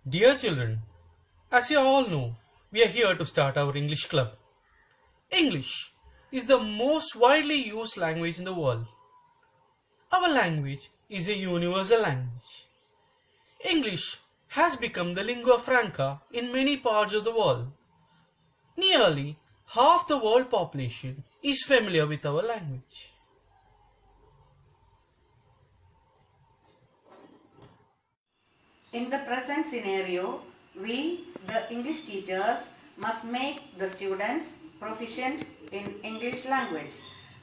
Dear children, as you all know, we are here to start our English club. English is the most widely used language in the world. Our language is a universal language. English has become the lingua franca in many parts of the world. Nearly half the world population is familiar with our language. In the present scenario, we, the English teachers, must make the students proficient in English language.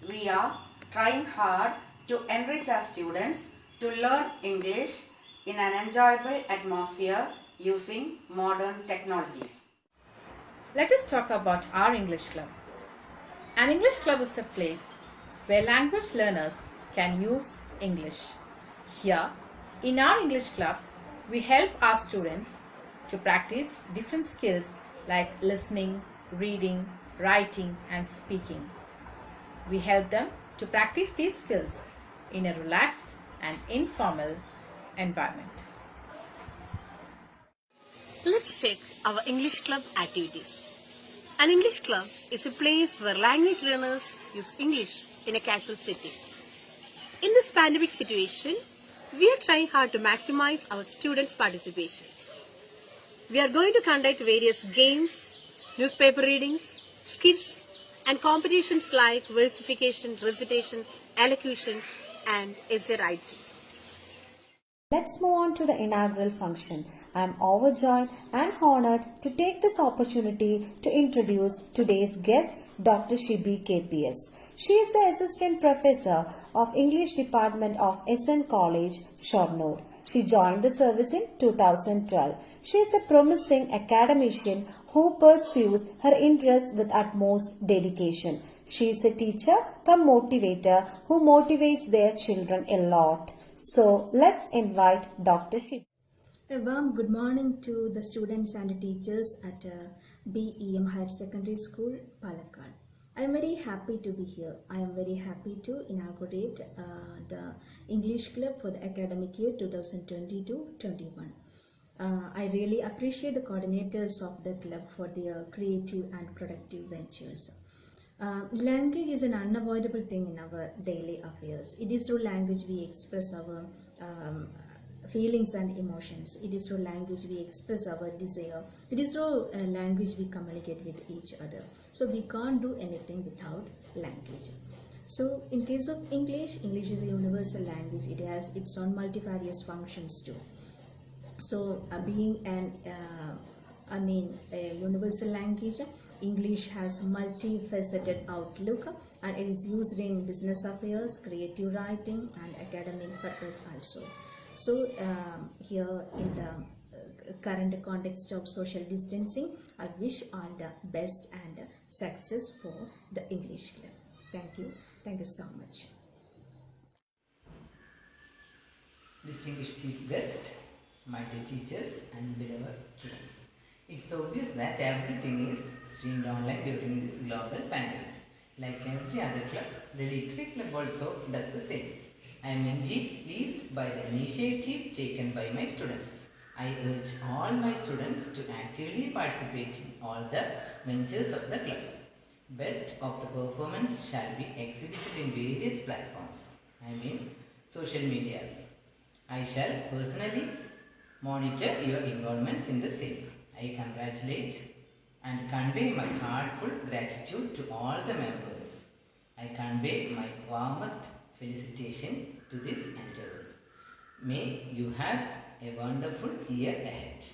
We are trying hard to enrich our students to learn English in an enjoyable atmosphere using modern technologies. Let us talk about our English club. An English club is a place where language learners can use English. Here, in our English club, we help our students to practice different skills like listening, reading, writing, and speaking. We help them to practice these skills in a relaxed and informal environment. Let's check our English club activities. An English club is a place where language learners use English in a casual setting. In this pandemic situation, we are trying hard to maximize our students' participation. We are going to conduct various games, newspaper readings, skits, and competitions like versification, recitation, elocution, and essay writing. Let's move on to the inaugural function. I am overjoyed and honored to take this opportunity to introduce today's guest, Dr. Shibi KPS. She is the Assistant Professor of English Department of SN College, Shornur. She joined the service in 2012. She is a promising academician who pursues her interests with utmost dedication. She is a teacher come motivator who motivates their children a lot. So let's invite Dr. Shibi. A warm good morning to the students and teachers at BEM Higher Secondary School, Palakkad. I am very happy to be here. I am very happy to inaugurate the English Club for the academic year 2020-21. I really appreciate the coordinators of the club for their creative and productive ventures. Language is an unavoidable thing in our daily affairs. It is through language we express our feelings and emotions. It is through language we express our desire. It is through language we communicate with each other. So we can't do anything without language. So in case of English, English is a universal language. It has its own multifarious functions too. So being a universal language, English has multifaceted outlook and it is used in business affairs, creative writing and academic purpose also. So here in the current context of social distancing, I wish all the best and success for the English Club. Thank you. Thank you so much. Distinguished chief guest, my dear teachers and beloved students. It's obvious that everything is streamed online during this global pandemic. Like every other club, the Literary Club also does the same. I am indeed pleased by the initiative taken by my students. I urge all my students to actively participate in all the ventures of the club. Best of the performance shall be exhibited in various platforms, social medias. I shall personally monitor your involvements in the same. I congratulate and convey my heartful gratitude to all the members. I convey my warmest felicitation to these endeavors. May you have a wonderful year ahead.